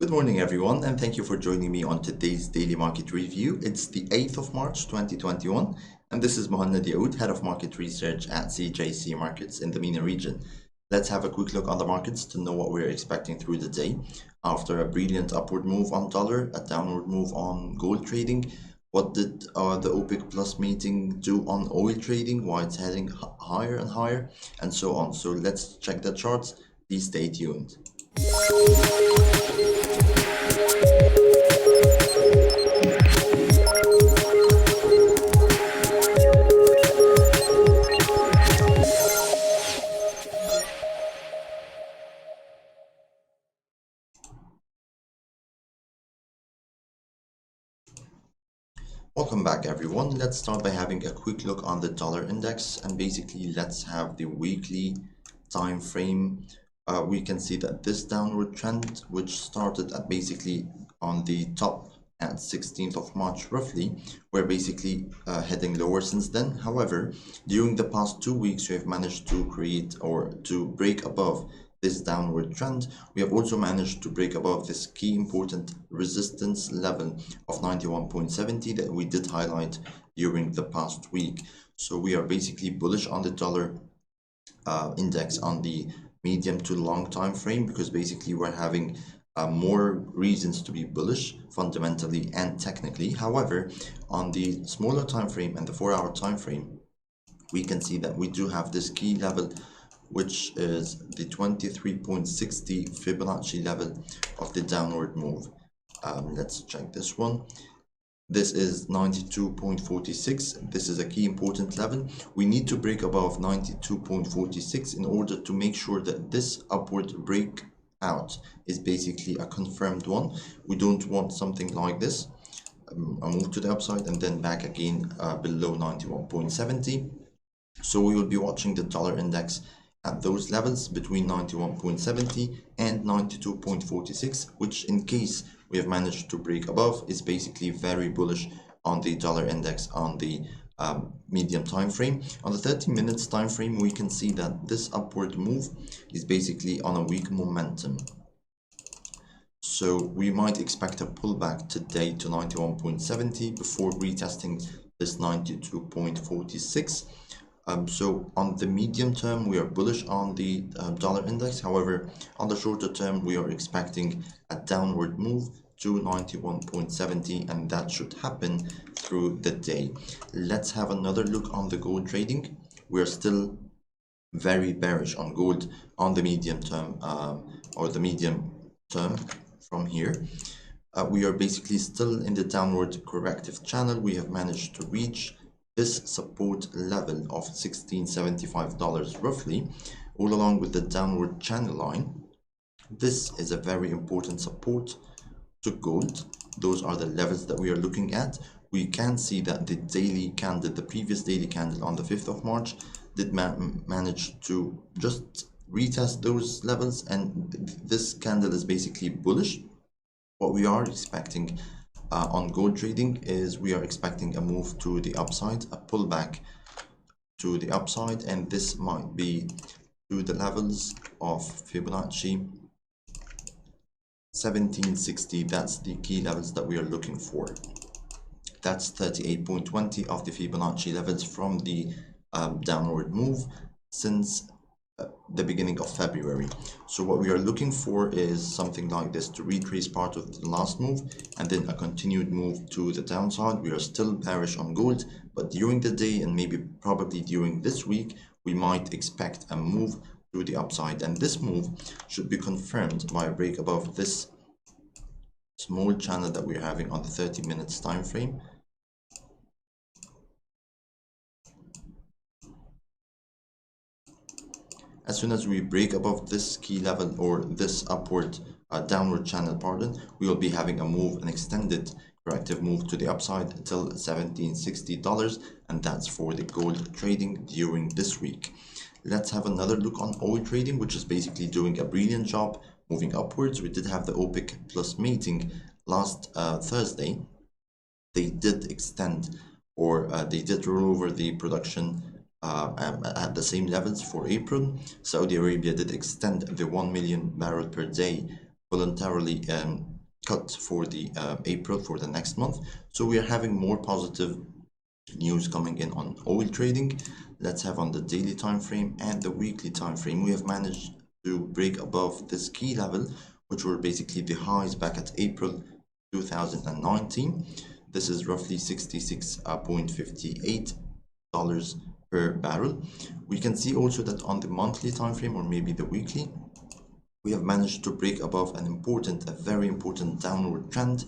Good morning, everyone, and thank you for joining me on today's daily market review. It's the 8th of March 2021, and this is Mohanad Yaoud, Head of Market Research at CJC Markets in the MENA region. Let's have a quick look on the markets to know what we're expecting through the day. After a brilliant upward move on dollar, a downward move on gold trading, what did the OPEC Plus meeting do on oil trading, why it's heading higher and higher, and so on. So let's check the charts. Please stay tuned. Welcome back, everyone. Let's start by having a quick look on the dollar index, and basically let's have the weekly time frame. We can see that this downward trend, which started at basically on the top at 16th of March roughly, we're basically heading lower since then. However, during the past 2 weeks, we have managed to create or to break above this downward trend. We have also managed to break above this key important resistance level of 91.70 that we did highlight during the past week. So we are basically bullish on the dollar index on the medium to long time frame, because basically we're having more reasons to be bullish fundamentally and technically. However, on the smaller time frame and the 4-hour time frame, we can see that we do have this key level, which is the 23.60 Fibonacci level of the downward move. Let's check this one. This is 92.46. This is a key important level. We need to break above 92.46 in order to make sure that this upward breakout is basically a confirmed one. We don't want something like this, a move to the upside and then back again below 91.70. So we will be watching the dollar index at those levels between 91.70 and 92.46, which in case we have managed to break above is basically very bullish on the dollar index on the medium time frame. On the 30 minutes time frame, we can see that this upward move is basically on a weak momentum. So we might expect a pullback today to 91.70 before retesting this 92.46. So on the medium term, we are bullish on the dollar index. However, on the shorter term, we are expecting a downward move to 91.70, and that should happen through the day. Let's have another look on the gold trading. We're still very bearish on gold on the medium term or the medium term from here. We are basically still in the downward corrective channel. We have managed to reach this support level of $1675 roughly, all along with the downward channel line. This is a very important support to gold. Those are the levels that we are looking at. We can see that the daily candle, the previous daily candle on the 5th of March, did manage to just retest those levels, and this candle is basically bullish. What we are expecting on gold trading is we are expecting a move to the upside, a pullback to the upside, and this might be to the levels of Fibonacci 1760. That's the key levels that we are looking for. That's 38.20 of the Fibonacci levels from the downward move since the beginning of February. So what we are looking for is something like this to retrace part of the last move and then a continued move to the downside. We are still bearish on gold, but during the day and maybe probably during this week, we might expect a move to the upside, and this move should be confirmed by a break above this small channel that we're having on the 30 minutes time frame. As soon as we break above this key level or this upward downward channel, we will be having a move, an extended corrective move to the upside until $1760, and that's for the gold trading during this week. Let's have another look on oil trading, which is basically doing a brilliant job moving upwards. We did have the OPEC Plus meeting last Thursday. They did extend or they did roll over the production at the same levels for April. Saudi Arabia did extend the 1 million barrel per day voluntarily cut for the April, for the next month. So we are having more positive news coming in on oil trading. Let's have on the daily time frame and the weekly time frame. We have managed to break above this key level, which were basically the highs back at April 2019. This is roughly $66.58 per barrel. We can see also that on the monthly time frame, or maybe the weekly, we have managed to break above a very important downward trend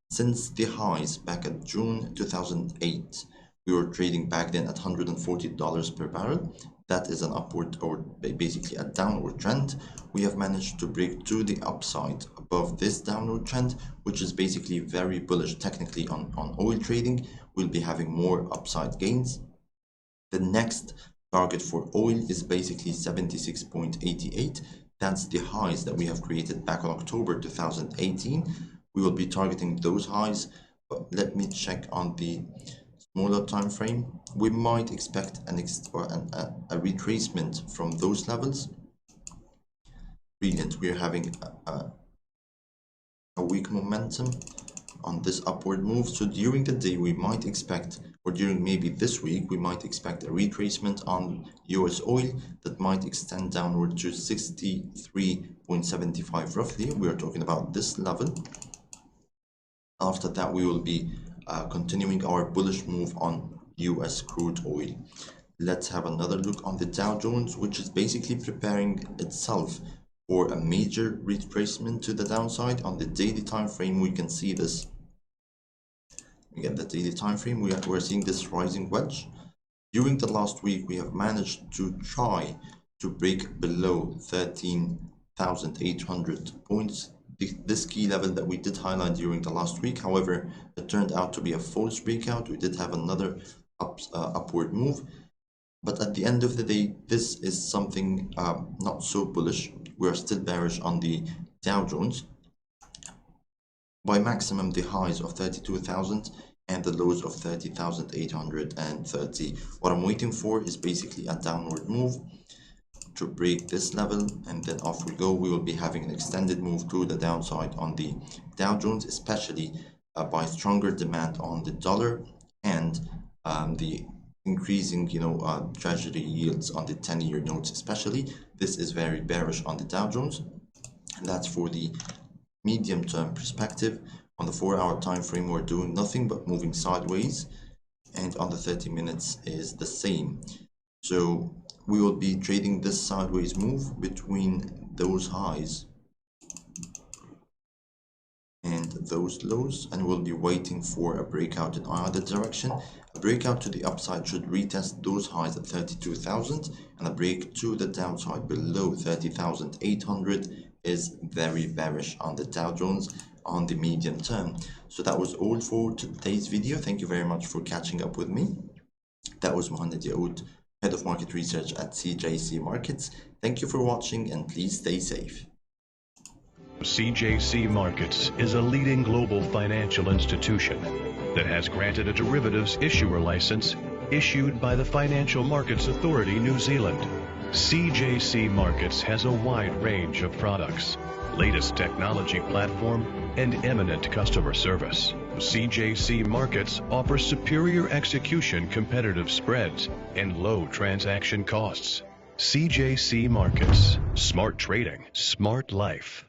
since the highs back at June 2008. We were trading back then at $140 per barrel. That is an upward, or basically a downward trend. We have managed to break to the upside above this downward trend, which is basically very bullish technically on oil trading. We'll be having more upside gains. The next target for oil is basically 76.88. That's the highs that we have created back on October 2018. We will be targeting those highs, but let me check on the smaller time frame. We might expect a retracement from those levels. Brilliant. We are having a weak momentum on this upward move. So during the day we might expect, or during maybe this week, we might expect a retracement on US oil that might extend downward to 63.75 roughly. We are talking about this level. After that, we will be continuing our bullish move on US crude oil. Let's have another look on the Dow Jones, which is basically preparing itself for a major retracement to the downside. On the daily time frame, we can see this. Again, the daily time frame, we're seeing this rising wedge. During the last week, we have managed to try to break below 13,800 points. This key level that we did highlight during the last week. However, it turned out to be a false breakout. We did have another upward move, but at the end of the day, this is something not so bullish. We are still bearish on the Dow Jones by maximum the highs of 32,000 and the lows of 30,830. What I'm waiting for is basically a downward move to break this level, and then off we go. We will be having an extended move to the downside on the Dow Jones, especially by stronger demand on the dollar and the increasing treasury yields on the 10-year notes especially. This is very bearish on the Dow Jones, and that's for the medium-term perspective. On the 4-hour time frame, we're doing nothing but moving sideways, and on the 30 minutes is the same. So we will be trading this sideways move between those highs and those lows, and we'll be waiting for a breakout in either direction. A breakout to the upside should retest those highs at 32,000, and a break to the downside below 30,800 is very bearish on the Dow Jones on the medium term. So that was all for today's video. Thank you very much for catching up with me. That was Mohammed Yaoud, Head of Market Research at CJC Markets. Thank you for watching, and please stay safe. CJC Markets is a leading global financial institution that has granted a derivatives issuer license issued by the Financial Markets Authority New Zealand. CJC Markets has a wide range of products, latest technology platform, and eminent customer service. CJC Markets offers superior execution, competitive spreads, and low transaction costs. CJC Markets. Smart trading, smart life.